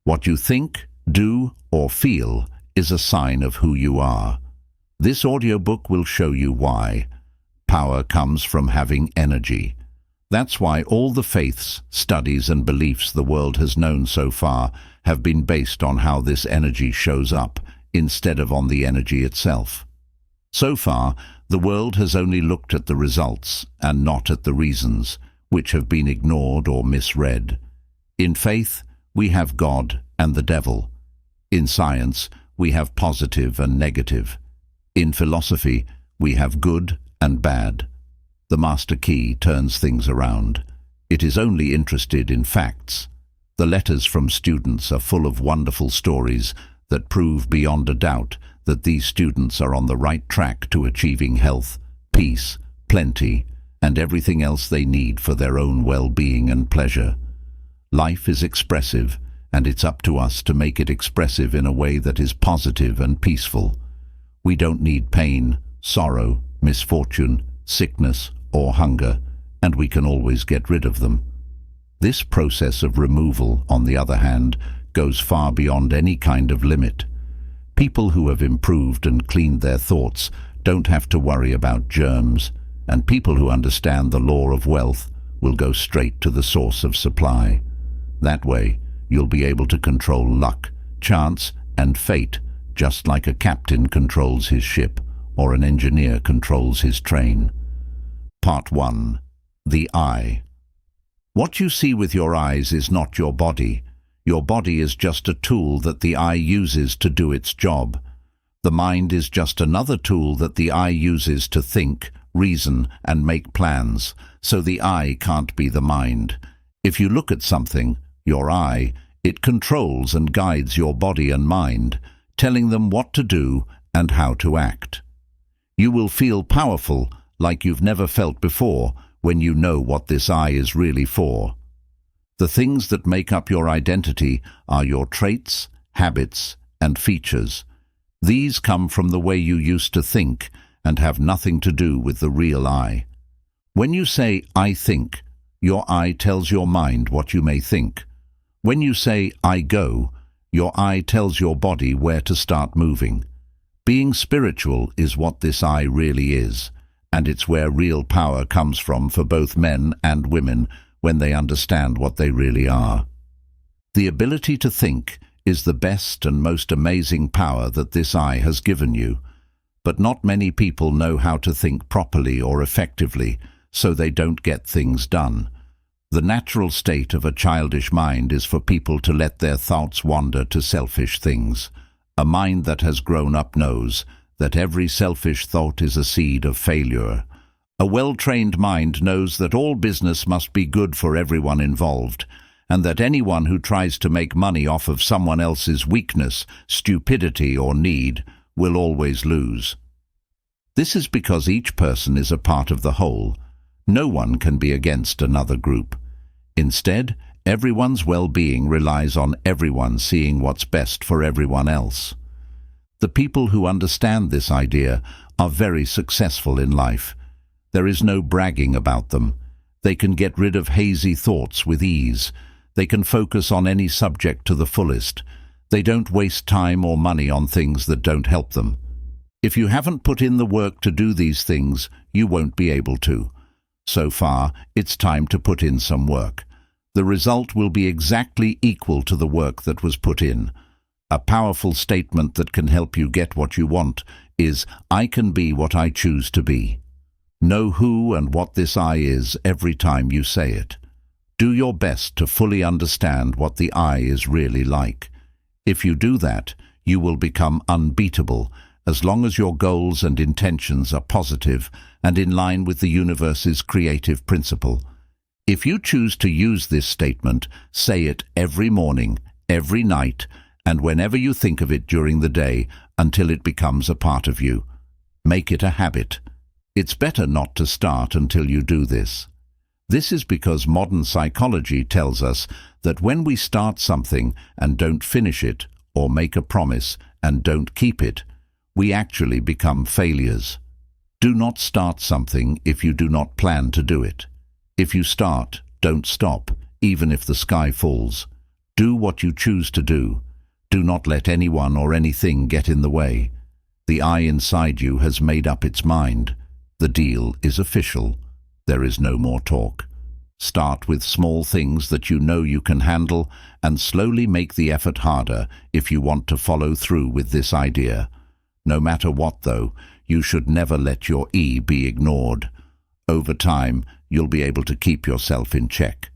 What you think, do, or feel is a sign of who you are. This audiobook will show you why. Power comes from having energy. That's why all the faiths, studies, and beliefs the world has known so far have been based on how this energy shows up, instead of on the energy itself. So far, the world has only looked at the results and not at the reasons, which have been ignored or misread. In faith, we have God and the devil. In science, we have positive and negative. In philosophy, we have good and bad. The master key turns things around. It is only interested in facts. The letters from students are full of wonderful stories that prove beyond a doubt that these students are on the right track to achieving health, peace, plenty, and everything else they need for their own well-being and pleasure. Life is expressive, and it's up to us to make it expressive in a way that is positive and peaceful. We don't need pain, sorrow, misfortune, sickness, or hunger, and we can always get rid of them. This process of removal, on the other hand, goes far beyond any kind of limit. People who have improved and cleaned their thoughts don't have to worry about germs, and people who understand the law of wealth will go straight to the source of supply. That way, you'll be able to control luck, chance, and fate, just like a captain controls his ship or an engineer controls his train. Part 1. The Eye. What you see with your eyes is not your body. Your body is just a tool that the eye uses to do its job. The mind is just another tool that the eye uses to think, reason, and make plans, so the eye can't be the mind. If you look at something, your eye, it controls and guides your body and mind, telling them what to do and how to act. You will feel powerful like you've never felt before when you know what this eye is really for. The things that make up your identity are your traits, habits, and features. These come from the way you used to think and have nothing to do with the real I. When you say, "I think," your eye tells your mind what you may think. When you say, "I go," your eye tells your body where to start moving. Being spiritual is what this eye really is, and it's where real power comes from for both men and women when they understand what they really are. The ability to think is the best and most amazing power that this eye has given you, but not many people know how to think properly or effectively, so they don't get things done. The natural state of a childish mind is for people to let their thoughts wander to selfish things. A mind that has grown up knows that every selfish thought is a seed of failure. A well-trained mind knows that all business must be good for everyone involved, and that anyone who tries to make money off of someone else's weakness, stupidity, or need will always lose. This is because each person is a part of the whole. No one can be against another group. Instead, everyone's well-being relies on everyone seeing what's best for everyone else. The people who understand this idea are very successful in life. There is no bragging about them. They can get rid of hazy thoughts with ease. They can focus on any subject to the fullest. They don't waste time or money on things that don't help them. If you haven't put in the work to do these things, you won't be able to. So far, it's time to put in some work. The result will be exactly equal to the work that was put in. A powerful statement that can help you get what you want is, "I can be what I choose to be." Know who and what this I is every time you say it. Do your best to fully understand what the I is really like. If you do that, you will become unbeatable, as long as your goals and intentions are positive and in line with the universe's creative principle. If you choose to use this statement, say it every morning, every night, and whenever you think of it during the day until it becomes a part of you. Make it a habit. It's better not to start until you do this. This is because modern psychology tells us that when we start something and don't finish it, or make a promise and don't keep it, we actually become failures. Do not start something if you do not plan to do it. If you start, don't stop, even if the sky falls. Do what you choose to do. Do not let anyone or anything get in the way. The I inside you has made up its mind. The deal is official. There is no more talk. Start with small things that you know you can handle and slowly make the effort harder if you want to follow through with this idea. No matter what, though, you should never let your E be ignored. Over time, you'll be able to keep yourself in check.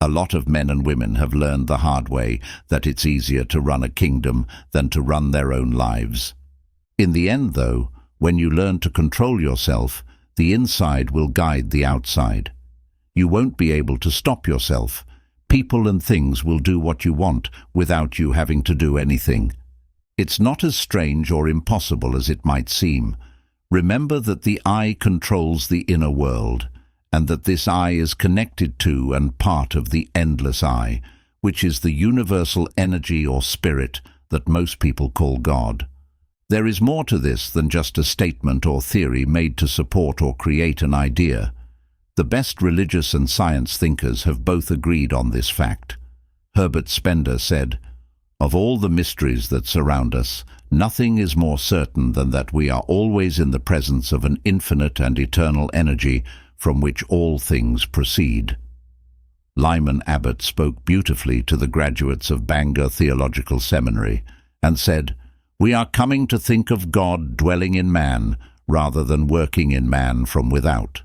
A lot of men and women have learned the hard way that it's easier to run a kingdom than to run their own lives. In the end, though, when you learn to control yourself, the inside will guide the outside. You won't be able to stop yourself. People and things will do what you want without you having to do anything. It's not as strange or impossible as it might seem. Remember that the I controls the inner world, and that this I is connected to and part of the endless I, which is the universal energy or spirit that most people call God. There is more to this than just a statement or theory made to support or create an idea. The best religious and science thinkers have both agreed on this fact. Herbert Spencer said, "Of all the mysteries that surround us, nothing is more certain than that we are always in the presence of an infinite and eternal energy from which all things proceed." Lyman Abbott spoke beautifully to the graduates of Bangor Theological Seminary and said, "We are coming to think of God dwelling in man rather than working in man from without."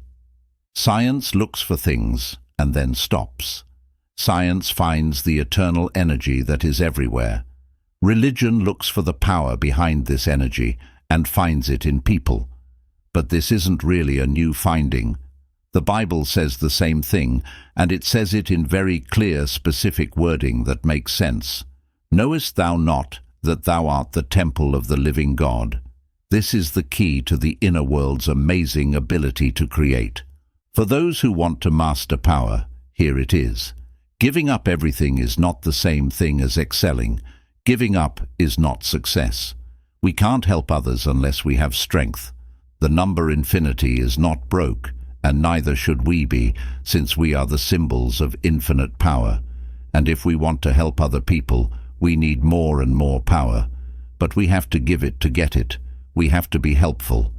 Science looks for things and then stops. Science finds the eternal energy that is everywhere. Religion looks for the power behind this energy and finds it in people. But this isn't really a new finding. The Bible says the same thing, and it says it in very clear, specific wording that makes sense. "Knowest thou not that thou art the temple of the living God?" This is the key to the inner world's amazing ability to create. For those who want to master power, here it is. Giving up everything is not the same thing as excelling. Giving up is not success. We can't help others unless we have strength. The number infinity is not broke, and neither should we be, since we are the symbols of infinite power. And if we want to help other people, we need more and more power. But we have to give it to get it. We have to be helpful.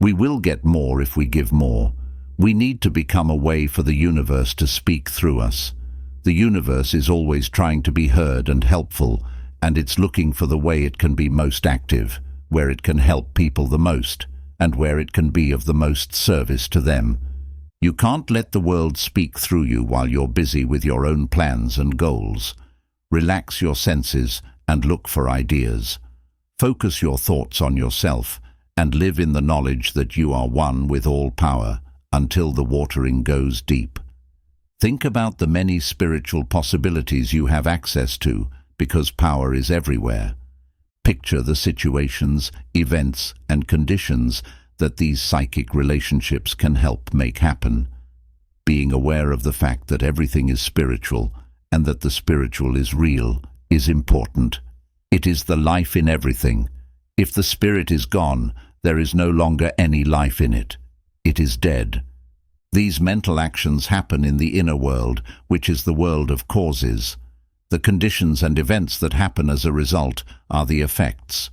We will get more if we give more. We need to become a way for the universe to speak through us. The universe is always trying to be heard and helpful, and it's looking for the way it can be most active, where it can help people the most, and where it can be of the most service to them. You can't let the world speak through you while you're busy with your own plans and goals. Relax your senses and look for ideas. Focus your thoughts on yourself and live in the knowledge that you are one with all power until the watering goes deep. Think about the many spiritual possibilities you have access to because power is everywhere. Picture the situations, events, and conditions that these psychic relationships can help make happen. Being aware of the fact that everything is spiritual and that the spiritual is real is important. It is the life in everything. If the spirit is gone, there is no longer any life in it. It is dead. These mental actions happen in the inner world, which is the world of causes. The conditions and events that happen as a result are the effects.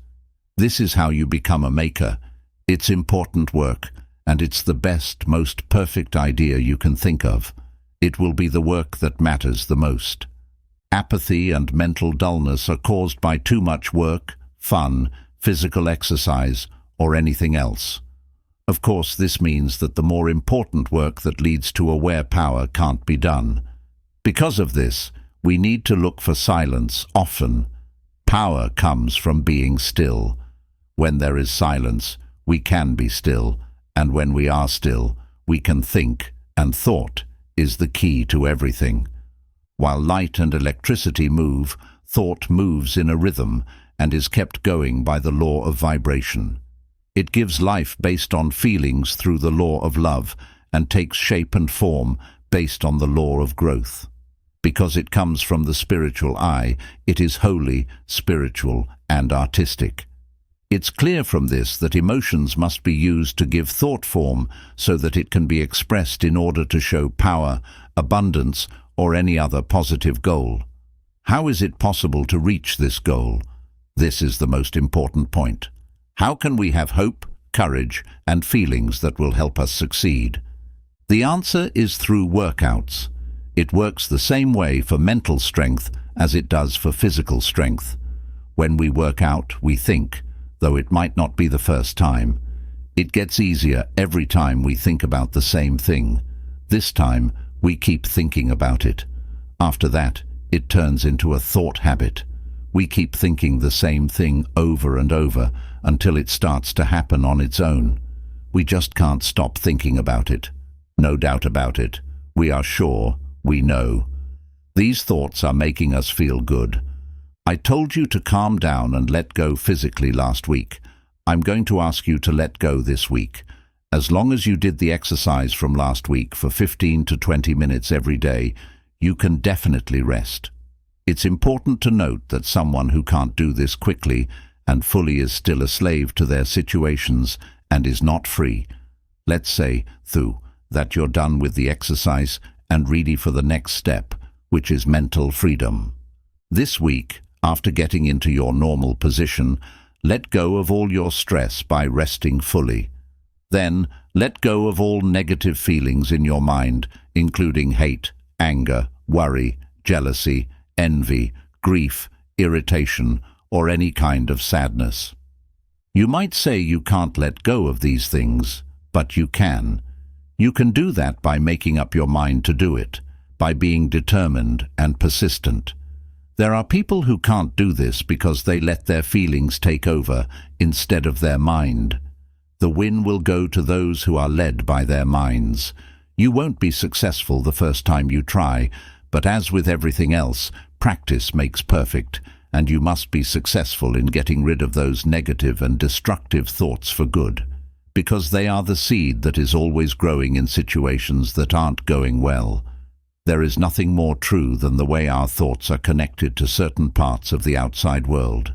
This is how you become a maker. It's important work, and it's the best, most perfect idea you can think of. It will be the work that matters the most. Apathy and mental dullness are caused by too much work, fun, physical exercise, or anything else. Of course, this means that the more important work that leads to aware power can't be done. Because of this, we need to look for silence often. Power comes from being still. When there is silence, we can be still, and when we are still, we can think, and thought is the key to everything. While light and electricity move, thought moves in a rhythm and is kept going by the law of vibration. It gives life based on feelings through the law of love and takes shape and form based on the law of growth. Because it comes from the spiritual I, it is holy, spiritual, and artistic. It's clear from this that emotions must be used to give thought form so that it can be expressed in order to show power, abundance, or any other positive goal. How is it possible to reach this goal? This is the most important point. How can we have hope, courage, and feelings that will help us succeed? The answer is through workouts. It works the same way for mental strength as it does for physical strength. When we work out, we think, though it might not be the first time. It gets easier every time we think about the same thing. This time, we keep thinking about it. After that, it turns into a thought habit. We keep thinking the same thing over and over until it starts to happen on its own. We just can't stop thinking about it. No doubt about it. We are sure, we know. These thoughts are making us feel good. I told you to calm down and let go physically last week. I'm going to ask you to let go this week. As long as you did the exercise from last week for 15 to 20 minutes every day, you can definitely rest. It's important to note that someone who can't do this quickly and fully is still a slave to their situations and is not free. Let's say, that you're done with the exercise and ready for the next step, which is mental freedom. This week, after getting into your normal position, let go of all your stress by resting fully. Then, let go of all negative feelings in your mind, including hate, anger, worry, jealousy, envy, grief, irritation, or any kind of sadness. You might say you can't let go of these things, but you can. You can do that by making up your mind to do it, by being determined and persistent. There are people who can't do this because they let their feelings take over instead of their mind. The win will go to those who are led by their minds. You won't be successful the first time you try, but as with everything else, practice makes perfect, and you must be successful in getting rid of those negative and destructive thoughts for good, because they are the seed that is always growing in situations that aren't going well. There is nothing more true than the way our thoughts are connected to certain parts of the outside world.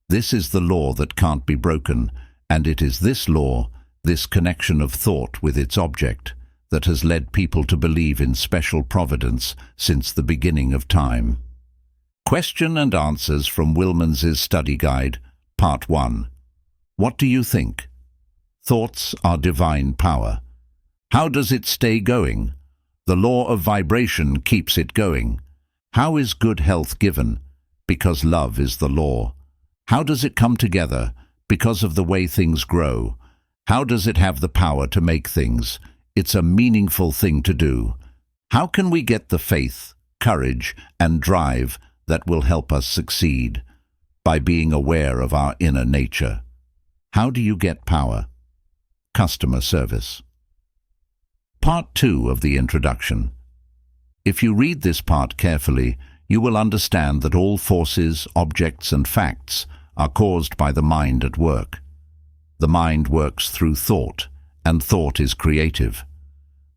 This is the law that can't be broken, and it is this law, this connection of thought with its object, that has led people to believe in special providence since the beginning of time. Question and answers from Wilmans's Study Guide, Part 1. What do you think? Thoughts are divine power. How does it stay going? The law of vibration keeps it going. How is good health given? Because love is the law. How does it come together? Because of the way things grow. How does it have the power to make things? It's a meaningful thing to do. How can we get the faith, courage, and drive that will help us succeed? By being aware of our inner nature. How do you get power? Customer service. Part 2 of the introduction. If you read this part carefully, you will understand that all forces, objects, and facts are caused by the mind at work. The mind works through thought, and thought is creative.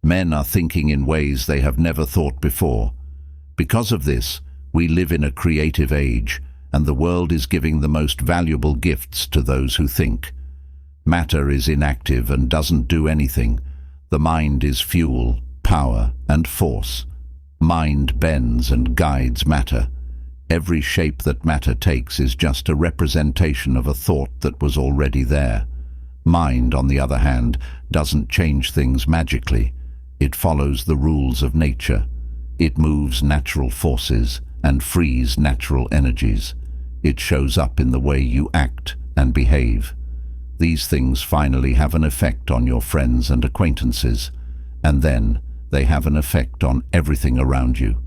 Men are thinking in ways they have never thought before. Because of this, we live in a creative age, and the world is giving the most valuable gifts to those who think. Matter is inactive and doesn't do anything. The mind is fuel, power, and force. Mind bends and guides matter. Every shape that matter takes is just a representation of a thought that was already there. Mind, on the other hand, doesn't change things magically. It follows the rules of nature. It moves natural forces and frees natural energies. It shows up in the way you act and behave. These things finally have an effect on your friends and acquaintances, and then they have an effect on everything around you.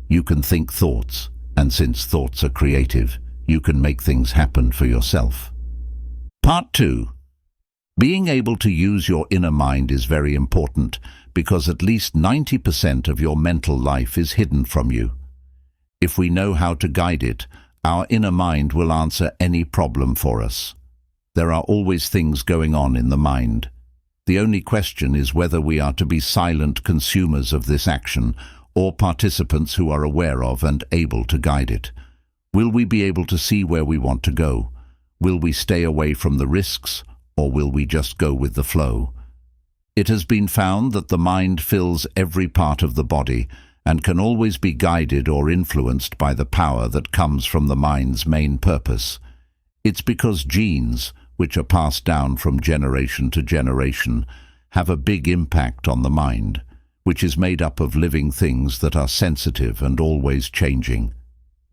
You can think thoughts, and since thoughts are creative, you can make things happen for yourself. Part 2. Being able to use your inner mind is very important because at least 90% of your mental life is hidden from you. If we know how to guide it, our inner mind will answer any problem for us. There are always things going on in the mind. The only question is whether we are to be silent consumers of this action or participants who are aware of and able to guide it. Will we be able to see where we want to go? Will we stay away from the risks, or will we just go with the flow? It has been found that the mind fills every part of the body, and can always be guided or influenced by the power that comes from the mind's main purpose. It's because genes, which are passed down from generation to generation, have a big impact on the mind, which is made up of living things that are sensitive and always changing.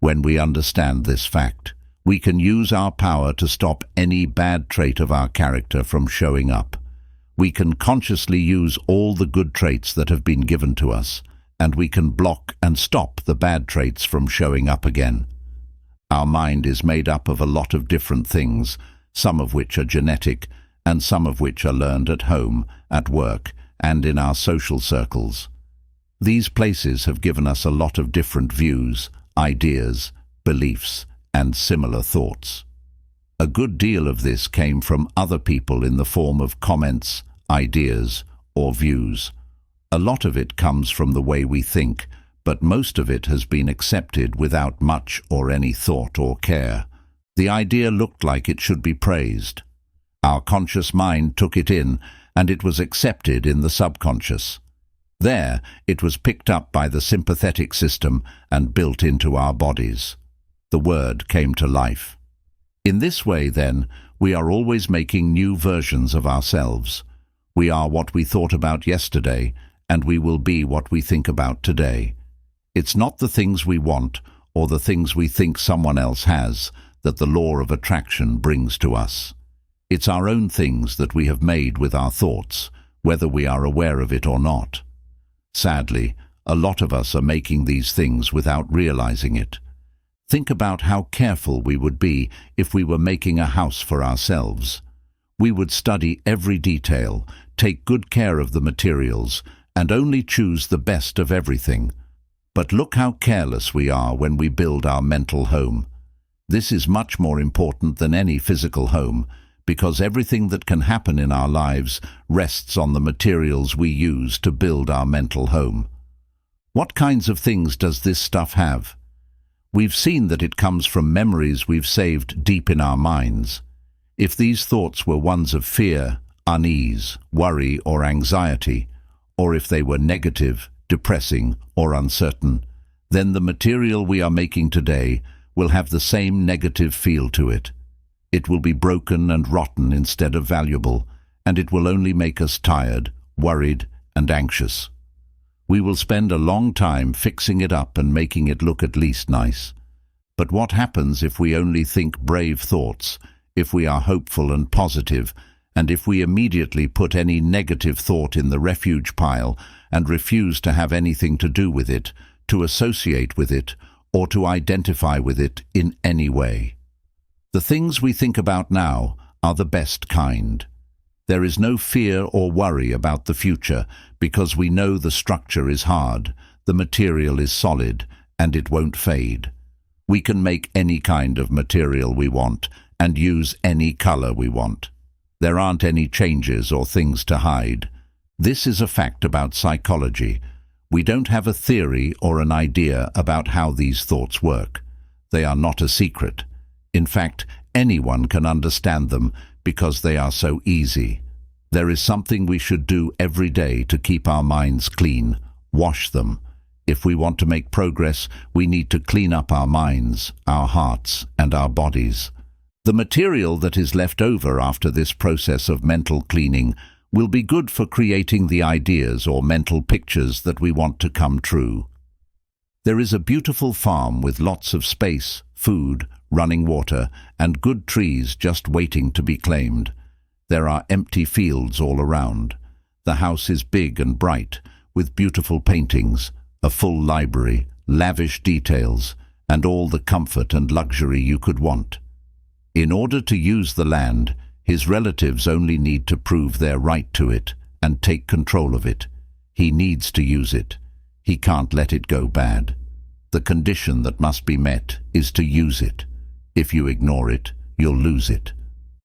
When we understand this fact, we can use our power to stop any bad trait of our character from showing up. We can consciously use all the good traits that have been given to us, and we can block and stop the bad traits from showing up again. Our mind is made up of a lot of different things, some of which are genetic, and some of which are learned at home, at work, and in our social circles. These places have given us a lot of different views, ideas, beliefs, and similar thoughts. A good deal of this came from other people in the form of comments, ideas, or views. A lot of it comes from the way we think, but most of it has been accepted without much or any thought or care. The idea looked like it should be praised. Our conscious mind took it in, and it was accepted in the subconscious. There, it was picked up by the sympathetic system and built into our bodies. The word came to life. In this way, then, we are always making new versions of ourselves. We are what we thought about yesterday, and we will be what we think about today. It's not the things we want or the things we think someone else has that the law of attraction brings to us. It's our own things that we have made with our thoughts, whether we are aware of it or not. Sadly, a lot of us are making these things without realizing it. Think about how careful we would be if we were making a house for ourselves. We would study every detail, take good care of the materials, and only choose the best of everything. But look how careless we are when we build our mental home. This is much more important than any physical home, because everything that can happen in our lives rests on the materials we use to build our mental home. What kinds of things does this stuff have? We've seen that it comes from memories we've saved deep in our minds. If these thoughts were ones of fear, unease, worry, or anxiety, or if they were negative, depressing, or uncertain, then the material we are making today will have the same negative feel to it. It will be broken and rotten instead of valuable, and it will only make us tired, worried, and anxious. We will spend a long time fixing it up and making it look at least nice. But what happens if we only think brave thoughts, if we are hopeful and positive, and if we immediately put any negative thought in the refuge pile and refuse to have anything to do with it, to associate with it, or to identify with it in any way? The things we think about now are the best kind. There is no fear or worry about the future because we know the structure is hard, the material is solid, and it won't fade. We can make any kind of material we want and use any color we want. There aren't any changes or things to hide. This is a fact about psychology. We don't have a theory or an idea about how these thoughts work. They are not a secret. In fact, anyone can understand them because they are so easy. There is something we should do every day to keep our minds clean. Wash them. If we want to make progress, we need to clean up our minds, our hearts, and our bodies. The material that is left over after this process of mental cleaning will be good for creating the ideas or mental pictures that we want to come true. There is a beautiful farm with lots of space, food, running water, and good trees just waiting to be claimed. There are empty fields all around. The house is big and bright, with beautiful paintings, a full library, lavish details, and all the comfort and luxury you could want. In order to use the land, his relatives only need to prove their right to it and take control of it. He needs to use it. He can't let it go bad. The condition that must be met is to use it. If you ignore it, you'll lose it.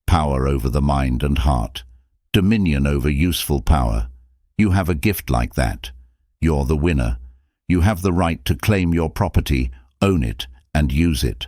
Power over the mind and heart. Dominion over useful power. You have a gift like that. You're the winner. You have the right to claim your property, own it, and use it.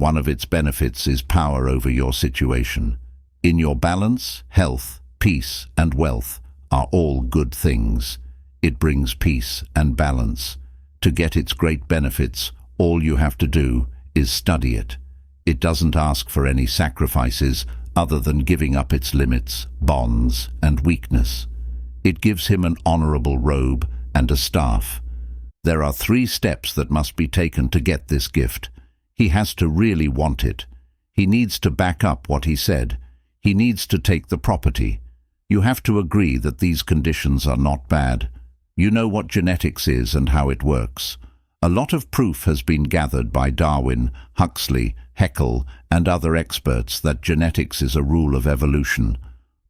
One of its benefits is power over your situation. In your balance, health, peace, and wealth are all good things. It brings peace and balance. To get its great benefits, all you have to do is study it. It doesn't ask for any sacrifices other than giving up its limits, bonds, and weakness. It gives him an honorable robe and a staff. There are 3 steps that must be taken to get this gift. He has to really want it. He needs to back up what he said. He needs to take the property. You have to agree that these conditions are not bad. You know what genetics is and how it works. A lot of proof has been gathered by Darwin, Huxley, Haeckel, and other experts that genetics is a rule of evolution.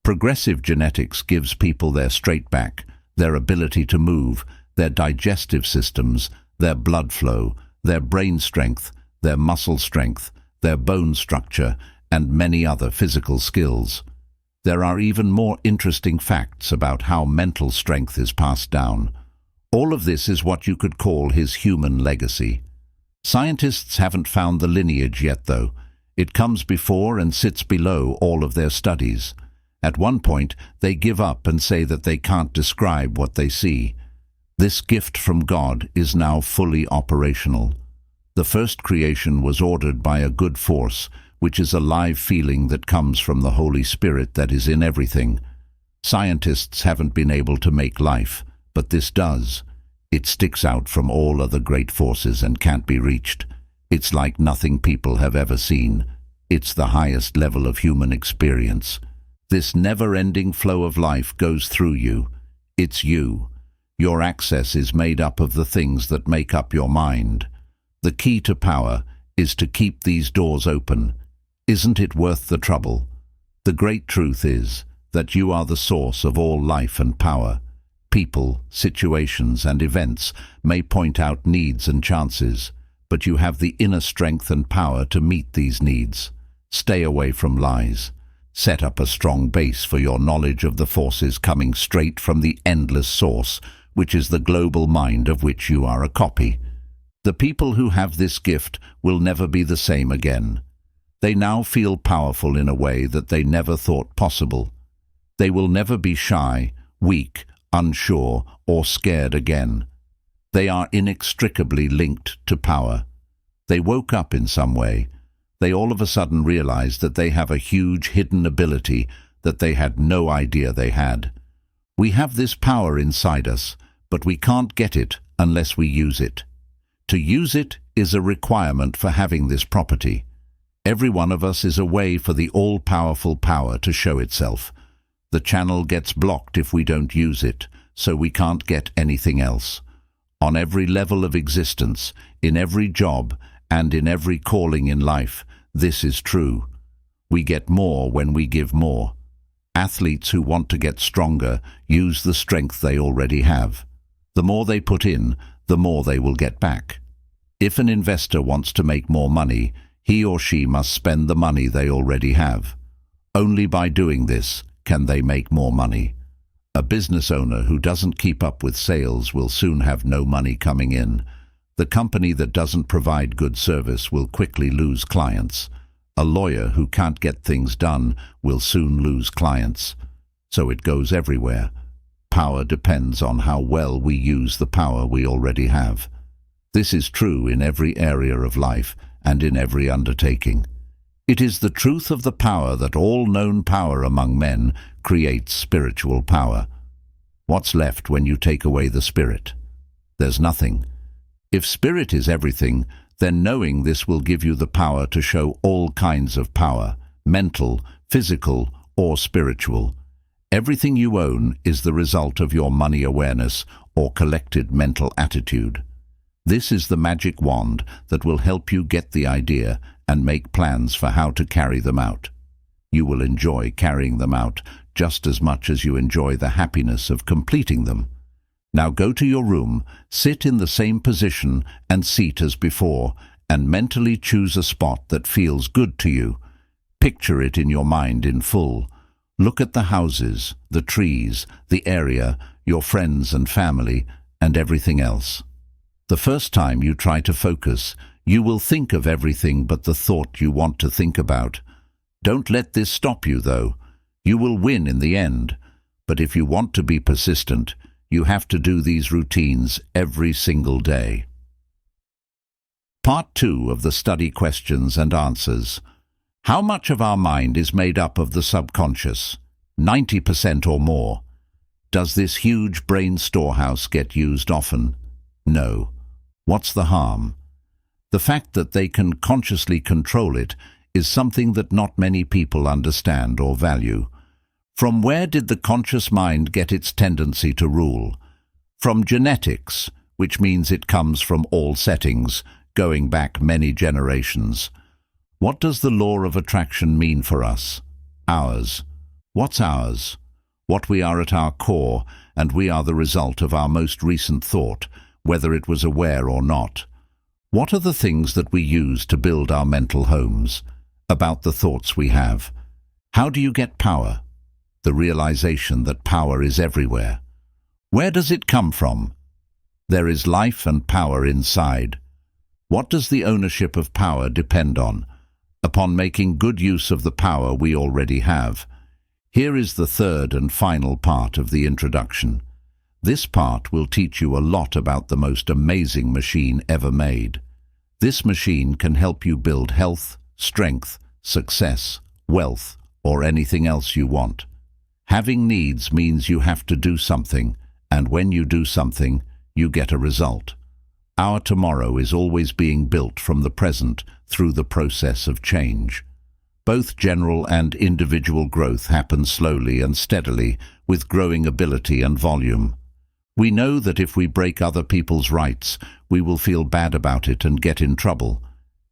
Progressive genetics gives people their straight back, their ability to move, their digestive systems, their blood flow, their brain strength, their muscle strength, their bone structure, and many other physical skills. There are even more interesting facts about how mental strength is passed down. All of this is what you could call his human legacy. Scientists haven't found the lineage yet, though. It comes before and sits below all of their studies. At one point, they give up and say that they can't describe what they see. This gift from God is now fully operational. The first creation was ordered by a good force, which is a live feeling that comes from the Holy Spirit that is in everything. Scientists haven't been able to make life, but this does. It sticks out from all other great forces and can't be reached. It's like nothing people have ever seen. It's the highest level of human experience. This never-ending flow of life goes through you. It's you. Your access is made up of the things that make up your mind. The key to power is to keep these doors open. Isn't it worth the trouble? The great truth is that you are the source of all life and power. People, situations, and events may point out needs and chances, but you have the inner strength and power to meet these needs. Stay away from lies. Set up a strong base for your knowledge of the forces coming straight from the endless source, which is the global mind of which you are a copy. The people who have this gift will never be the same again. They now feel powerful in a way that they never thought possible. They will never be shy, weak, unsure, or scared again. They are inextricably linked to power. They woke up in some way. They all of a sudden realized that they have a huge hidden ability that they had no idea they had. We have this power inside us, but we can't get it unless we use it. To use it is a requirement for having this property. Every one of us is a way for the all-powerful power to show itself. The channel gets blocked if we don't use it, so we can't get anything else. On every level of existence, in every job, and in every calling in life, this is true. We get more when we give more. Athletes who want to get stronger use the strength they already have. The more they put in, the more they will get back. If an investor wants to make more money, he or she must spend the money they already have. Only by doing this can they make more money. A business owner who doesn't keep up with sales will soon have no money coming in. The company that doesn't provide good service will quickly lose clients. A lawyer who can't get things done will soon lose clients. So it goes everywhere. Power depends on how well we use the power we already have. This is true in every area of life and in every undertaking. It is the truth of the power that all known power among men creates spiritual power. What's left when you take away the spirit? There's nothing. If spirit is everything, then knowing this will give you the power to show all kinds of power, mental, physical, or spiritual. Everything you own is the result of your money awareness or collected mental attitude. This is the magic wand that will help you get the idea and make plans for how to carry them out. You will enjoy carrying them out just as much as you enjoy the happiness of completing them. Now go to your room, sit in the same position and seat as before, and mentally choose a spot that feels good to you. Picture it in your mind in full. Look at the houses, the trees, the area, your friends and family, and everything else. The first time you try to focus, you will think of everything but the thought you want to think about. Don't let this stop you, though. You will win in the end. But if you want to be persistent, You have to do these routines every single day. Part 2 of the study questions and answers. How much of our mind is made up of the subconscious? 90% or more. Does this huge brain storehouse get used often? No. What's the harm? The fact that they can consciously control it is something that not many people understand or value. From where did the conscious mind get its tendency to rule? From genetics, which means it comes from all settings, going back many generations. What does the law of attraction mean for us? Ours. What's ours? What we are at our core, and we are the result of our most recent thought, whether it was aware or not. What are the things that we use to build our mental homes? About the thoughts we have. How do you get power? The realization that power is everywhere. Where does it come from? There is life and power inside. What does the ownership of power depend on? Upon making good use of the power we already have. Here is the third and final part of the introduction. This part will teach you a lot about the most amazing machine ever made. This machine can help you build health, strength, success, wealth, or anything else you want. Having needs means you have to do something, and when you do something, you get a result. Our tomorrow is always being built from the present through the process of change. Both general and individual growth happen slowly and steadily with growing ability and volume. We know that if we break other people's rights, we will feel bad about it and get in trouble.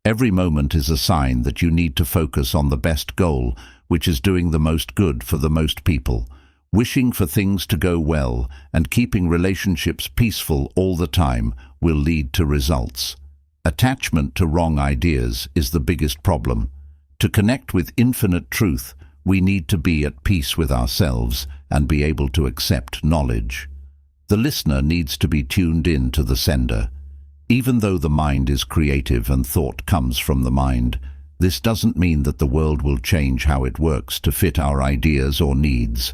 Every moment is a sign that you need to focus on the best goal, which is doing the most good for the most people. Wishing for things to go well and keeping relationships peaceful all the time will lead to results. Attachment to wrong ideas is the biggest problem. To connect with infinite truth, we need to be at peace with ourselves and be able to accept knowledge. The listener needs to be tuned in to the sender. Even though the mind is creative and thought comes from the mind, this doesn't mean that the world will change how it works to fit our ideas or needs.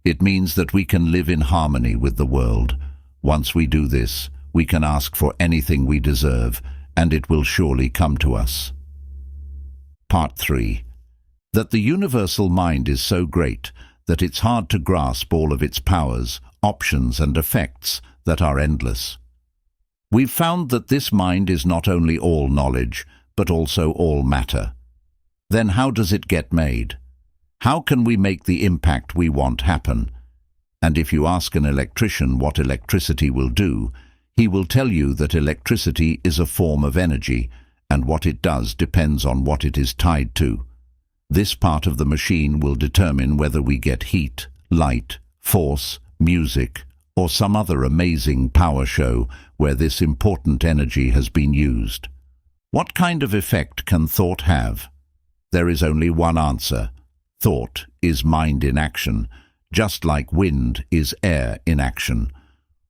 It means that we can live in harmony with the world. Once we do this, we can ask for anything we deserve, and it will surely come to us. Part 3. That the universal mind is so great that it's hard to grasp all of its powers, options and effects that are endless. We've found that this mind is not only all knowledge, but also all matter. Then how does it get made? How can we make the impact we want happen? And if you ask an electrician what electricity will do, he will tell you that electricity is a form of energy, and what it does depends on what it is tied to. This part of the machine will determine whether we get heat, light, force, music, or some other amazing power show where this important energy has been used. What kind of effect can thought have? There is only one answer. Thought is mind in action, just like wind is air in action.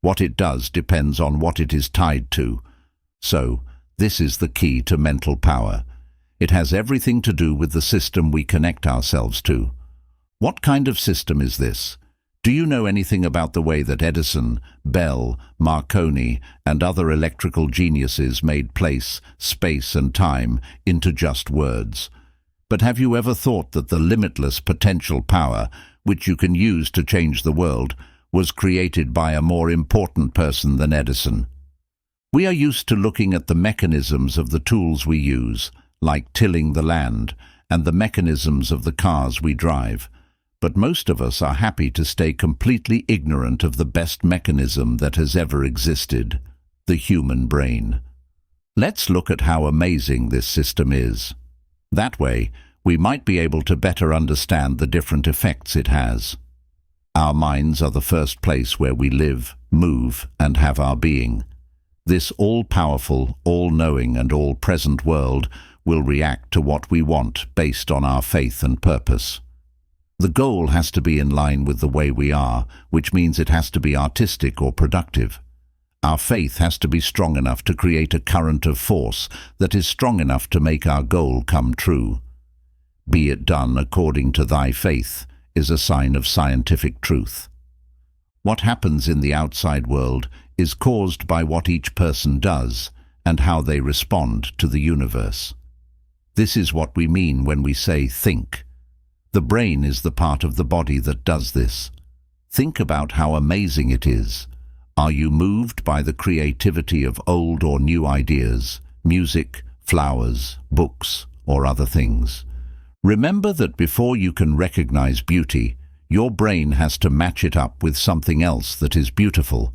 What it does depends on what it is tied to. So, this is the key to mental power. It has everything to do with the system we connect ourselves to. What kind of system is this? Do you know anything about the way that Edison, Bell, Marconi, and other electrical geniuses made place, space, and time into just words? But have you ever thought that the limitless potential power, which you can use to change the world, was created by a more important person than Edison? We are used to looking at the mechanisms of the tools we use, like tilling the land, and the mechanisms of the cars we drive. But most of us are happy to stay completely ignorant of the best mechanism that has ever existed, the human brain. Let's look at how amazing this system is. That way, we might be able to better understand the different effects it has. Our minds are the first place where we live, move, and have our being. This all-powerful, all-knowing, and all-present world will react to what we want based on our faith and purpose. The goal has to be in line with the way we are, which means it has to be artistic or productive. Our faith has to be strong enough to create a current of force that is strong enough to make our goal come true. Be it done according to thy faith is a sign of scientific truth. What happens in the outside world is caused by what each person does and how they respond to the universe. This is what we mean when we say think. The brain is the part of the body that does this. Think about how amazing it is. Are you moved by the creativity of old or new ideas, music, flowers, books, or other things? Remember that before you can recognize beauty, your brain has to match it up with something else that is beautiful.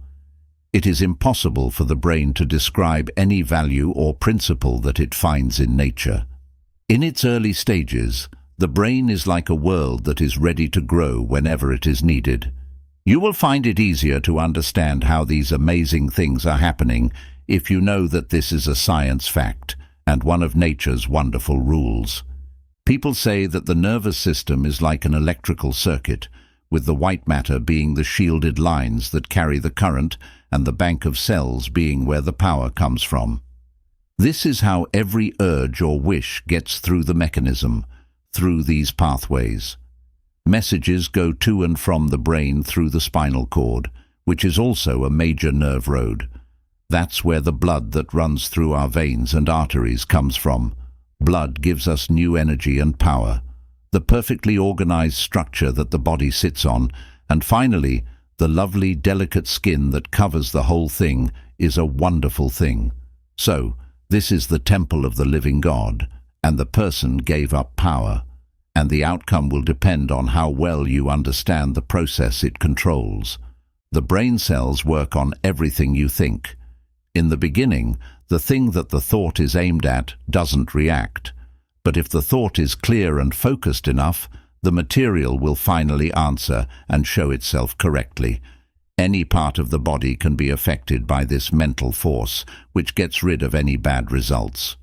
It is impossible for the brain to describe any value or principle that it finds in nature. In its early stages, the brain is like a world that is ready to grow whenever it is needed. You will find it easier to understand how these amazing things are happening if you know that this is a science fact and one of nature's wonderful rules. People say that the nervous system is like an electrical circuit, with the white matter being the shielded lines that carry the current and the bank of cells being where the power comes from. This is how every urge or wish gets through the mechanism, through these pathways. Messages go to and from the brain through the spinal cord, which is also a major nerve road. That's where the blood that runs through our veins and arteries comes from. Blood gives us new energy and power, the perfectly organized structure that the body sits on, and finally, the lovely, delicate skin that covers the whole thing is a wonderful thing. So, this is the temple of the living God, and the person gave up power, and the outcome will depend on how well you understand the process it controls. The brain cells work on everything you think. In the beginning, the thing that the thought is aimed at doesn't react. But if the thought is clear and focused enough, the material will finally answer and show itself correctly. Any part of the body can be affected by this mental force, which gets rid of any bad results.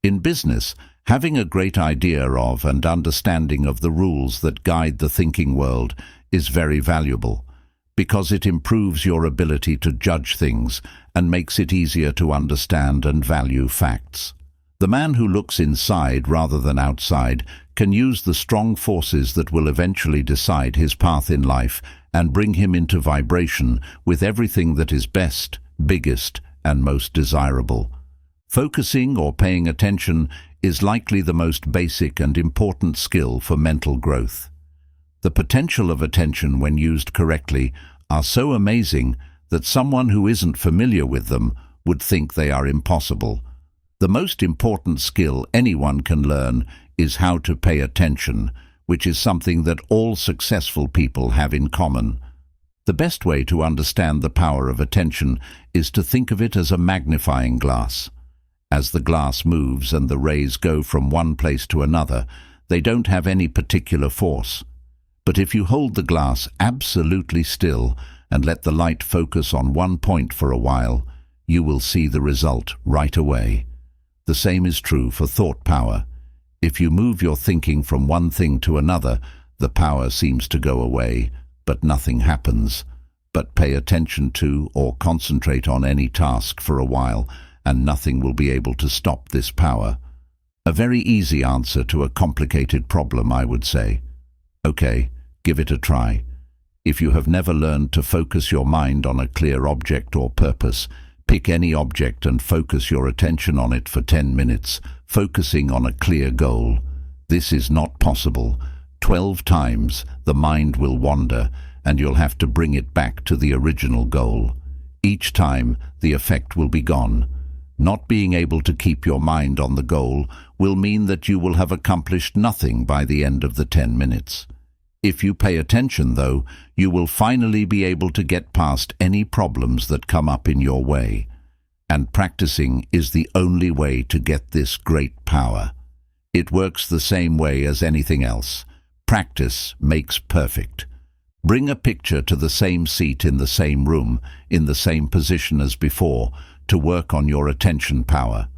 In business, having a great idea of and understanding of the rules that guide the thinking world is very valuable, because it improves your ability to judge things and makes it easier to understand and value facts. The man who looks inside rather than outside can use the strong forces that will eventually decide his path in life and bring him into vibration with everything that is best, biggest, and most desirable. Focusing or paying attention is likely the most basic and important skill for mental growth. The potential of attention when used correctly are so amazing that someone who isn't familiar with them would think they are impossible. The most important skill anyone can learn is how to pay attention, which is something that all successful people have in common. The best way to understand the power of attention is to think of it as a magnifying glass. As the glass moves and the rays go from one place to another, they don't have any particular force. But if you hold the glass absolutely still and let the light focus on one point for a while, you will see the result right away. The same is true for thought power. If you move your thinking from one thing to another, the power seems to go away, but nothing happens. But pay attention to or concentrate on any task for a while, and nothing will be able to stop this power. A very easy answer to a complicated problem, I would say. Okay, give it a try. If you have never learned to focus your mind on a clear object or purpose, pick any object and focus your attention on it for 10 minutes, focusing on a clear goal. This is not possible. 12 times the mind will wander, and you'll have to bring it back to the original goal. Each time, the effect will be gone. Not being able to keep your mind on the goal will mean that you will have accomplished nothing by the end of the 10 minutes. If you pay attention, though, you will finally be able to get past any problems that come up in your way. And practicing is the only way to get this great power. It works the same way as anything else. Practice makes perfect. Bring a picture to the same seat in the same room, in the same position as before, to work on your attention power.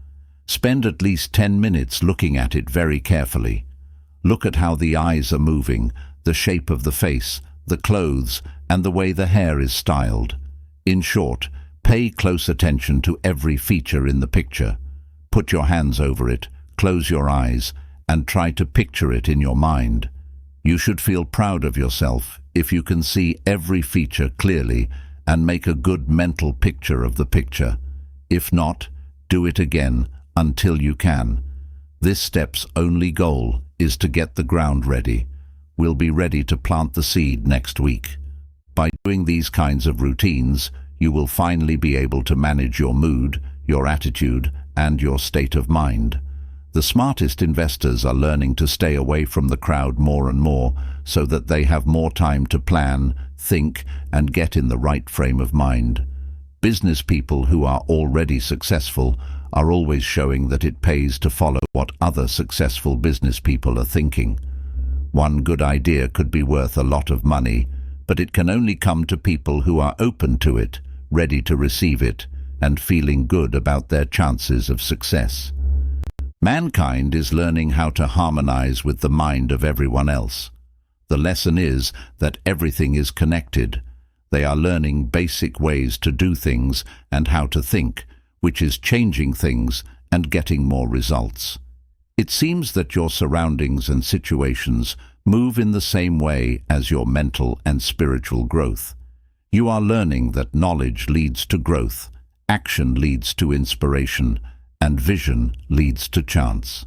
Spend at least 10 minutes looking at it very carefully. Look at how the eyes are moving, the shape of the face, the clothes, and the way the hair is styled. In short, pay close attention to every feature in the picture. Put your hands over it, close your eyes, and try to picture it in your mind. You should feel proud of yourself if you can see every feature clearly and make a good mental picture of the picture. If not, do it again until you can. This step's only goal is to get the ground ready. We'll be ready to plant the seed next week. By doing these kinds of routines, you will finally be able to manage your mood, your attitude, and your state of mind. The smartest investors are learning to stay away from the crowd more and more so that they have more time to plan, think, and get in the right frame of mind. Business people who are already successful are always showing that it pays to follow what other successful business people are thinking. One good idea could be worth a lot of money, but it can only come to people who are open to it, ready to receive it, and feeling good about their chances of success. Mankind is learning how to harmonize with the mind of everyone else. The lesson is that everything is connected. They are learning basic ways to do things and how to think, which is changing things and getting more results. It seems that your surroundings and situations move in the same way as your mental and spiritual growth. You are learning that knowledge leads to growth, action leads to inspiration, and vision leads to chance.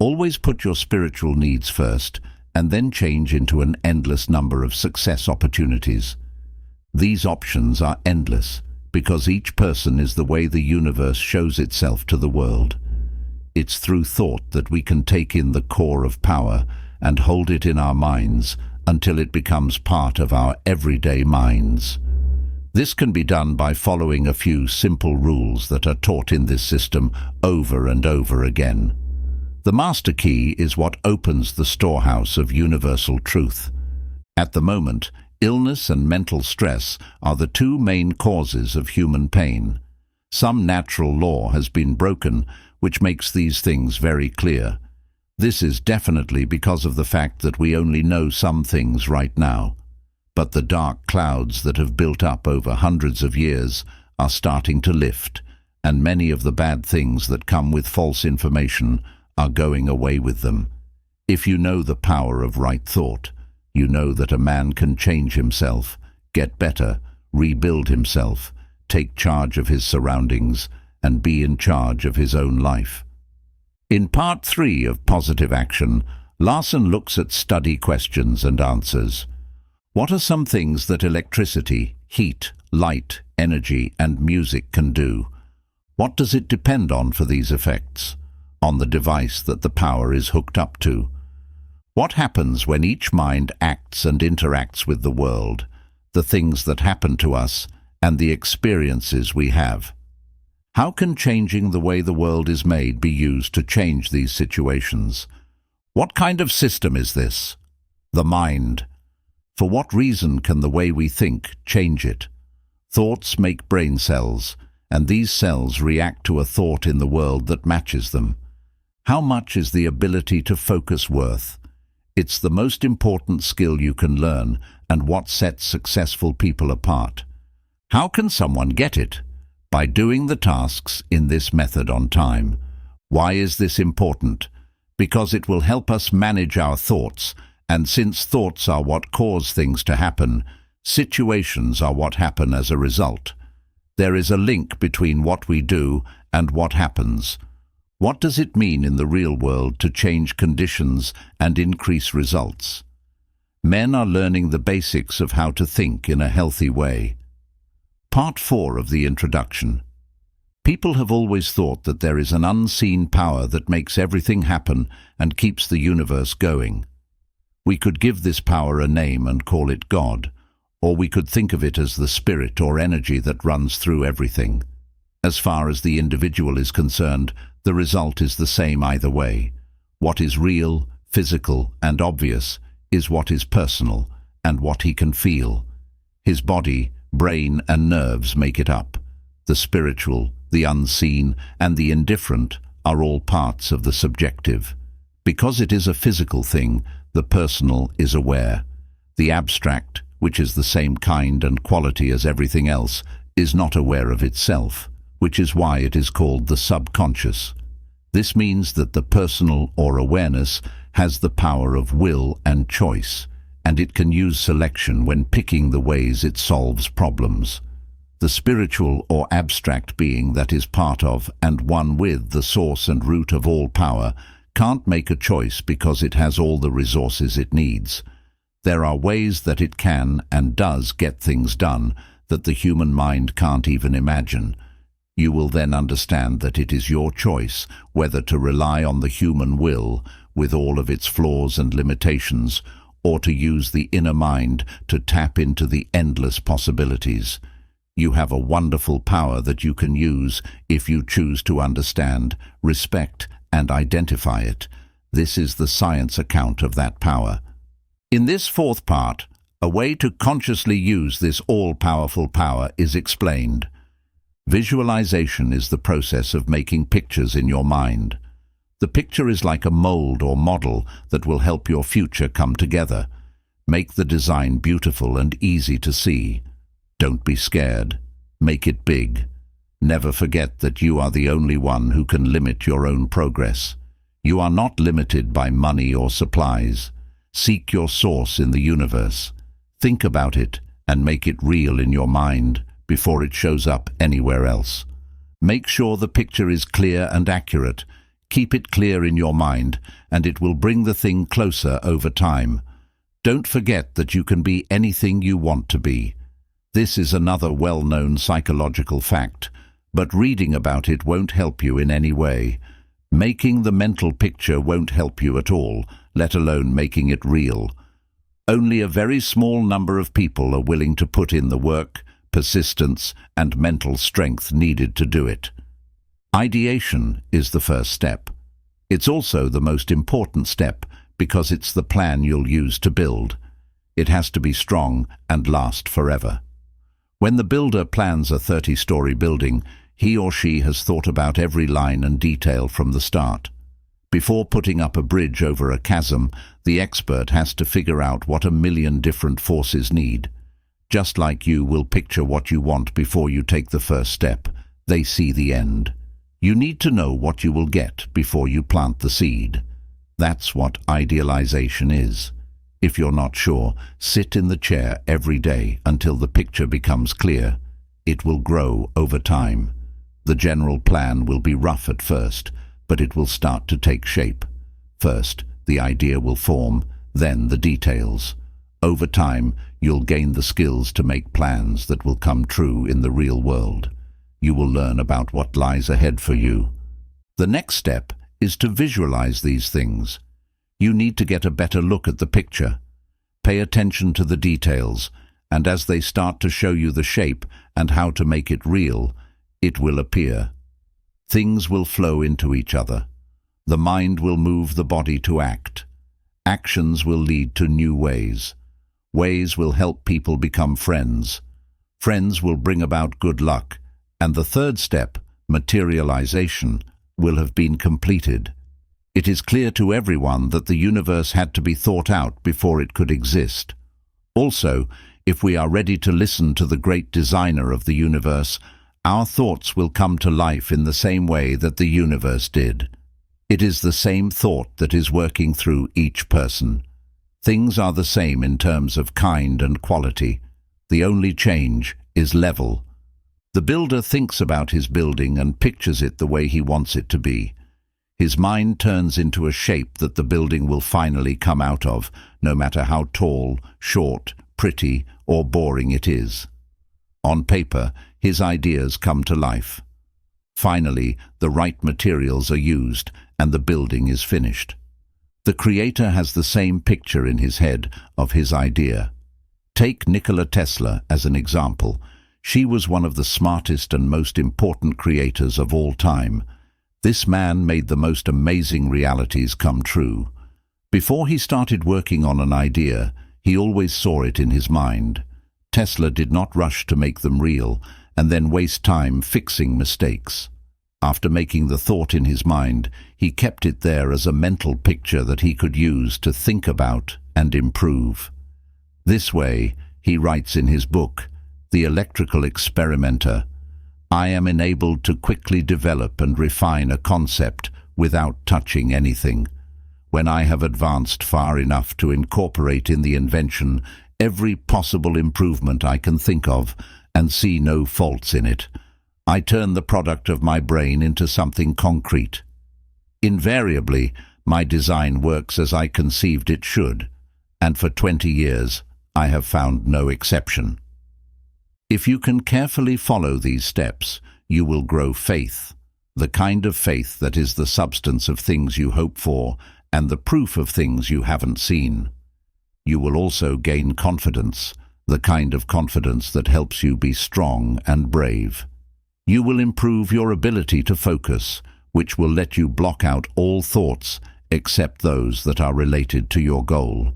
Always put your spiritual needs first and then change into an endless number of success opportunities. These options are endless because each person is the way the universe shows itself to the world. It's through thought that we can take in the core of power and hold it in our minds until it becomes part of our everyday minds. This can be done by following a few simple rules that are taught in this system over and over again. The master key is what opens the storehouse of universal truth. At the moment, illness and mental stress are the two main causes of human pain. Some natural law has been broken, which makes these things very clear. This is definitely because of the fact that we only know some things right now. But the dark clouds that have built up over hundreds of years are starting to lift, and many of the bad things that come with false information are going away with them. If you know the power of right thought, you know that a man can change himself, get better, rebuild himself, take charge of his surroundings, and be in charge of his own life. In part 3 of Positive Action, Larson looks at study questions and answers. What are some things that electricity, heat, light, energy, and music can do? What does it depend on for these effects? On the device that the power is hooked up to. What happens when each mind acts and interacts with the world, the things that happen to us, and the experiences we have? How can changing the way the world is made be used to change these situations? What kind of system is this? The mind. For what reason can the way we think change it? Thoughts make brain cells, and these cells react to a thought in the world that matches them. How much is the ability to focus worth? It's the most important skill you can learn and what sets successful people apart. How can someone get it? By doing the tasks in this method on time. Why is this important? Because it will help us manage our thoughts, and since thoughts are what cause things to happen, situations are what happen as a result. There is a link between what we do and what happens. What does it mean in the real world to change conditions and increase results? Men are learning the basics of how to think in a healthy way. Part 4 of the introduction. People have always thought that there is an unseen power that makes everything happen and keeps the universe going. We could give this power a name and call it God, or we could think of it as the spirit or energy that runs through everything. As far as the individual is concerned, the result is the same either way. What is real, physical, and obvious is what is personal and what he can feel. His body, brain, and nerves make it up. The spiritual, the unseen, and the indifferent are all parts of the subjective. Because it is a physical thing, the personal is aware. The abstract, which is the same kind and quality as everything else, is not aware of itself, which is why it is called the subconscious. This means that the personal or awareness has the power of will and choice, and it can use selection when picking the ways it solves problems. The spiritual or abstract being that is part of and one with the source and root of all power can't make a choice because it has all the resources it needs. There are ways that it can and does get things done that the human mind can't even imagine. You will then understand that it is your choice whether to rely on the human will with all of its flaws and limitations, or to use the inner mind to tap into the endless possibilities. You have a wonderful power that you can use if you choose to understand, respect, and identify it. This is the science account of that power. In this fourth part, a way to consciously use this all-powerful power is explained. Visualization is the process of making pictures in your mind. The picture is like a mold or model that will help your future come together. Make the design beautiful and easy to see. Don't be scared. Make it big. Never forget that you are the only one who can limit your own progress. You are not limited by money or supplies. Seek your source in the universe. Think about it and make it real in your mind before it shows up anywhere else. Make sure the picture is clear and accurate. Keep it clear in your mind, and it will bring the thing closer over time. Don't forget that you can be anything you want to be. This is another well-known psychological fact, but reading about it won't help you in any way. Making the mental picture won't help you at all, let alone making it real. Only a very small number of people are willing to put in the work, persistence, and mental strength needed to do it. Ideation is the first step. It's also the most important step because it's the plan you'll use to build. It has to be strong and last forever. When the builder plans a 30-story building, he or she has thought about every line and detail from the start. Before putting up a bridge over a chasm, the expert has to figure out what 1,000,000 different forces need. Just like you will picture what you want before you take the first step, they see the end. You need to know what you will get before you plant the seed. That's what idealization is. If you're not sure, sit in the chair every day until the picture becomes clear. It will grow over time. The general plan will be rough at first, but it will start to take shape. First, the idea will form, then the details. Over time, you'll gain the skills to make plans that will come true in the real world. You will learn about what lies ahead for you. The next step is to visualize these things. You need to get a better look at the picture. Pay attention to the details, and as they start to show you the shape and how to make it real, it will appear. Things will flow into each other. The mind will move the body to act. Actions will lead to new ways. Ways will help people become friends. Friends will bring about good luck. And the third step, materialization, will have been completed. It is clear to everyone that the universe had to be thought out before it could exist. Also, if we are ready to listen to the great designer of the universe, our thoughts will come to life in the same way that the universe did. It is the same thought that is working through each person. Things are the same in terms of kind and quality. The only change is level. The builder thinks about his building and pictures it the way he wants it to be. His mind turns into a shape that the building will finally come out of, no matter how tall, short, pretty, or boring it is. On paper, his ideas come to life. Finally, the right materials are used and the building is finished. The creator has the same picture in his head of his idea. Take Nikola Tesla as an example. She was one of the smartest and most important creators of all time. This man made the most amazing realities come true. Before he started working on an idea, he always saw it in his mind. Tesla did not rush to make them real and then waste time fixing mistakes. After making the thought in his mind, he kept it there as a mental picture that he could use to think about and improve. This way, he writes in his book, The Electrical Experimenter, I am enabled to quickly develop and refine a concept without touching anything. when I have advanced far enough to incorporate in the invention every possible improvement I can think of and see no faults in it, I turn the product of my brain into something concrete. Invariably, my design works as I conceived it should, and for 20 years I have found no exception. If you can carefully follow these steps, you will grow faith, the kind of faith that is the substance of things you hope for and the proof of things you haven't seen. You will also gain confidence, the kind of confidence that helps you be strong and brave. You will improve your ability to focus, which will let you block out all thoughts except those that are related to your goal.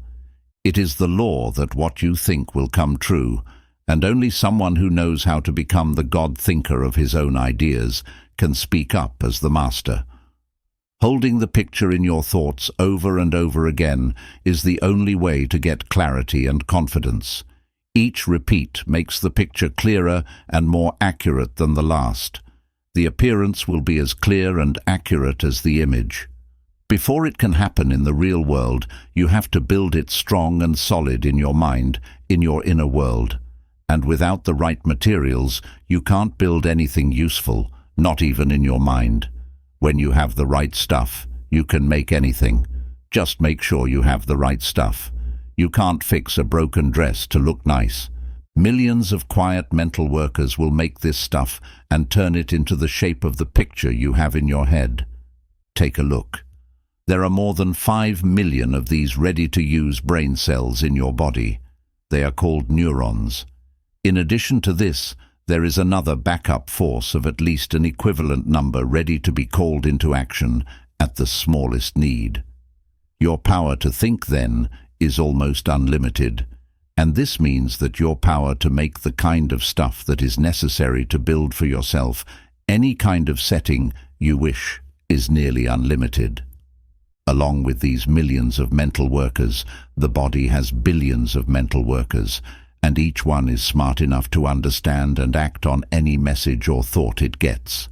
It is the law that what you think will come true, and only someone who knows how to become the God-thinker of his own ideas can speak up as the master. Holding the picture in your thoughts over and over again is the only way to get clarity and confidence. Each repeat makes the picture clearer and more accurate than the last. The appearance will be as clear and accurate as the image. Before it can happen in the real world, you have to build it strong and solid in your mind, in your inner world. And without the right materials, you can't build anything useful, not even in your mind. When you have the right stuff, you can make anything. Just make sure you have the right stuff. You can't fix a broken dress to look nice. Millions of quiet mental workers will make this stuff and turn it into the shape of the picture you have in your head. Take a look. There are more than 5 million of these ready-to-use brain cells in your body. They are called neurons. In addition to this, there is another backup force of at least an equivalent number ready to be called into action at the smallest need. Your power to think, then, is almost unlimited, and this means that your power to make the kind of stuff that is necessary to build for yourself any kind of setting you wish is nearly unlimited. Along with these millions of mental workers, the body has billions of mental workers, and each one is smart enough to understand and act on any message or thought it gets.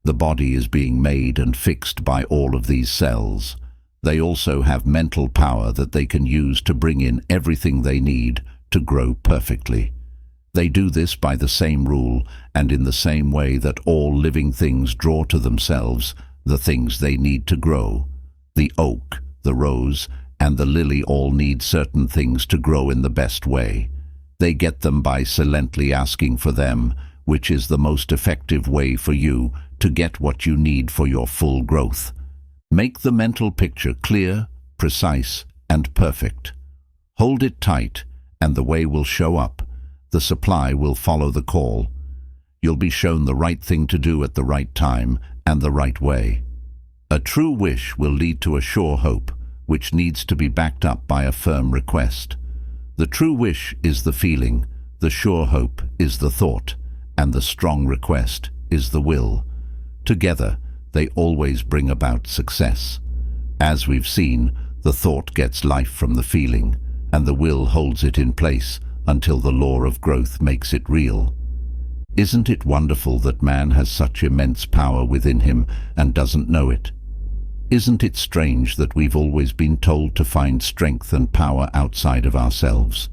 The body is being made and fixed by all of these cells. They also have mental power that they can use to bring in everything they need to grow perfectly. They do this by the same rule and in the same way that all living things draw to themselves the things they need to grow. The oak, the rose, and the lily all need certain things to grow in the best way. They get them by silently asking for them, which is the most effective way for you to get what you need for your full growth. Make the mental picture clear, precise, and perfect. Hold it tight, and the way will show up. The supply will follow the call. You'll be shown the right thing to do at the right time and the right way. A true wish will lead to a sure hope, which needs to be backed up by a firm request. The true wish is the feeling, the sure hope is the thought, and the strong request is the will. Together, they always bring about success. As we've seen, the thought gets life from the feeling, and the will holds it in place until the law of growth makes it real. Isn't it wonderful that man has such immense power within him and doesn't know it? Isn't it strange that we've always been told to find strength and power outside of ourselves?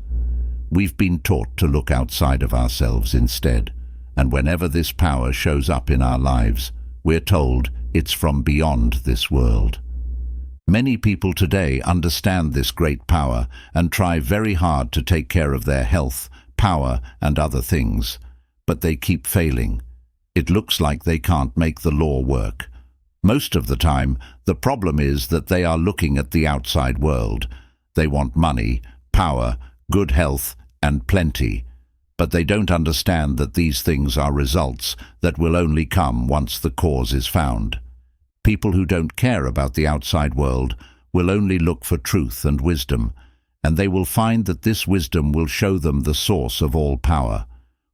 We've been taught to look outside of ourselves instead, and whenever this power shows up in our lives, we're told it's from beyond this world. Many people today understand this great power and try very hard to take care of their health, power, and other things, but they keep failing. It looks like they can't make the law work. Most of the time, the problem is that they are looking at the outside world. They want money, power, good health, and plenty. But they don't understand that these things are results that will only come once the cause is found. People who don't care about the outside world will only look for truth and wisdom, and they will find that this wisdom will show them the source of all power,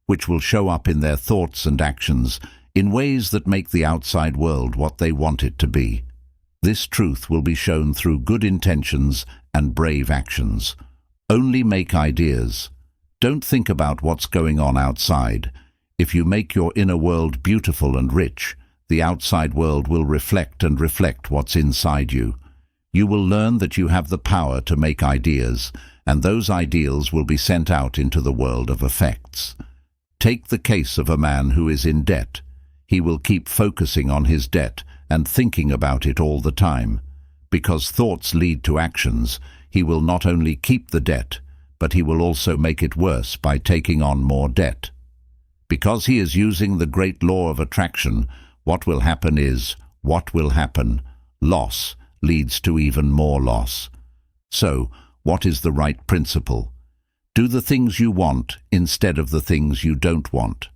which will show up in their thoughts and actions in ways that make the outside world what they want it to be. This truth will be shown through good intentions and brave actions. Only make ideas. Don't think about what's going on outside. If you make your inner world beautiful and rich, the outside world will reflect what's inside you. You will learn that you have the power to make ideas, and those ideals will be sent out into the world of effects. Take the case of a man who is in debt. He will keep focusing on his debt and thinking about it all the time. Because thoughts lead to actions, he will not only keep the debt, but he will also make it worse by taking on more debt. Because he is using the great law of attraction, what will happen is, what will happen? Loss leads to even more loss. So, what is the right principle? Do the things you want instead of the things you don't want.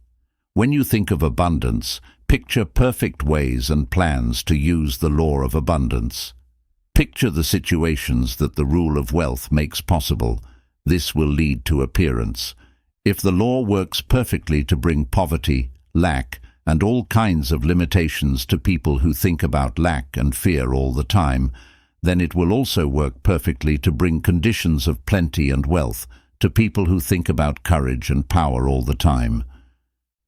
When you think of abundance, picture perfect ways and plans to use the law of abundance. Picture the situations that the rule of wealth makes possible. This will lead to appearance. If the law works perfectly to bring poverty, lack, and all kinds of limitations to people who think about lack and fear all the time, then it will also work perfectly to bring conditions of plenty and wealth to people who think about courage and power all the time.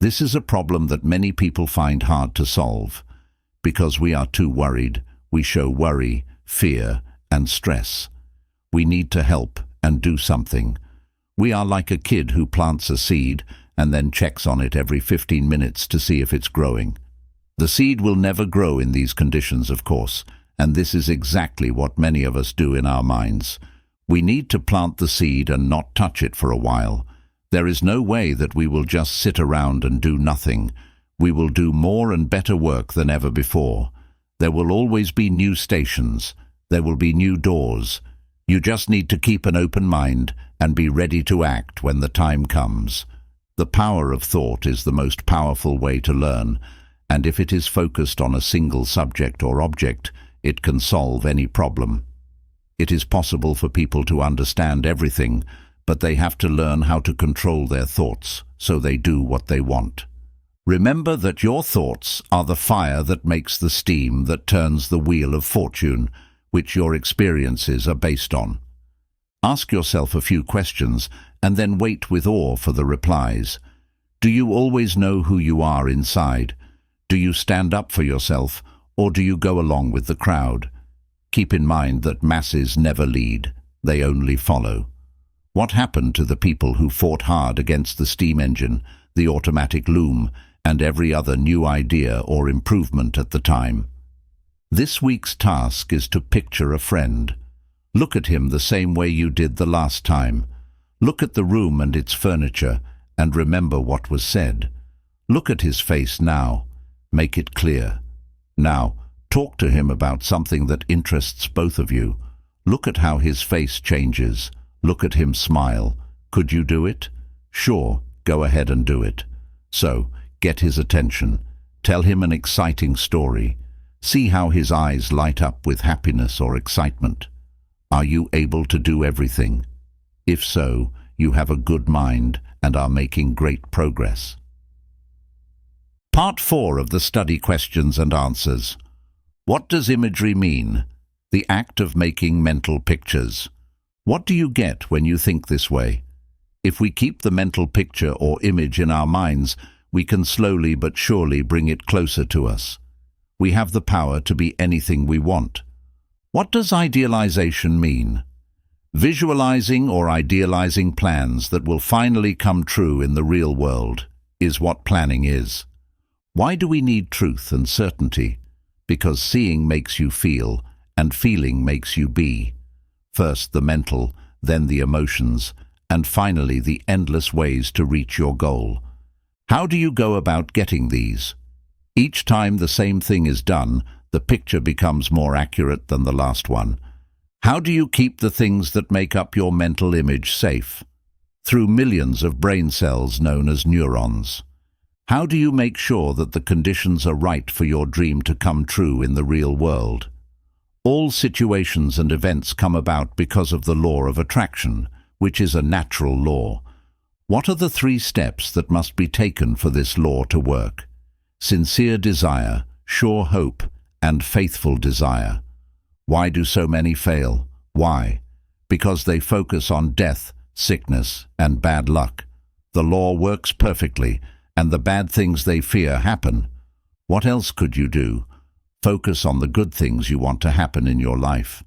This is a problem that many people find hard to solve. Because we are too worried, we show worry, fear, and stress. We need to help and do something. We are like a kid who plants a seed and then checks on it every 15 minutes to see if it's growing. The seed will never grow in these conditions, of course, and this is exactly what many of us do in our minds. We need to plant the seed and not touch it for a while. There is no way that we will just sit around and do nothing. We will do more and better work than ever before. There will always be new stations. There will be new doors. You just need to keep an open mind and be ready to act when the time comes. The power of thought is the most powerful way to learn, and if it is focused on a single subject or object, it can solve any problem. It is possible for people to understand everything, but they have to learn how to control their thoughts so they do what they want. Remember that your thoughts are the fire that makes the steam that turns the wheel of fortune, which your experiences are based on. Ask yourself a few questions and then wait with awe for the replies. Do you always know who you are inside? Do you stand up for yourself, or do you go along with the crowd? Keep in mind that masses never lead, they only follow. What happened to the people who fought hard against the steam engine, the automatic loom, and every other new idea or improvement at the time? This week's task is to picture a friend. Look at him the same way you did the last time. Look at the room and its furniture, and remember what was said. Look at his face now. Make it clear. Now, talk to him about something that interests both of you. Look at how his face changes. Look at him smile. Could you do it? Sure, go ahead and do it. So, get his attention. Tell him an exciting story. See how his eyes light up with happiness or excitement. Are you able to do everything? If so, you have a good mind and are making great progress. Part 4 of the study questions and answers. What does imagery mean? The act of making mental pictures. What do you get when you think this way? If we keep the mental picture or image in our minds, we can slowly but surely bring it closer to us. We have the power to be anything we want. What does idealization mean? Visualizing or idealizing plans that will finally come true in the real world is what planning is. Why do we need truth and certainty? Because seeing makes you feel, and feeling makes you be. First the mental, then the emotions, and finally the endless ways to reach your goal. How do you go about getting these? Each time the same thing is done, the picture becomes more accurate than the last one. How do you keep the things that make up your mental image safe? Through millions of brain cells known as neurons. How do you make sure that the conditions are right for your dream to come true in the real world? All situations and events come about because of the law of attraction, which is a natural law. What are the 3 steps that must be taken for this law to work? Sincere desire, sure hope, and faithful desire. Why do so many fail? Why? Because they focus on death, sickness, and bad luck. The law works perfectly, and the bad things they fear happen. What else could you do? Focus on the good things you want to happen in your life.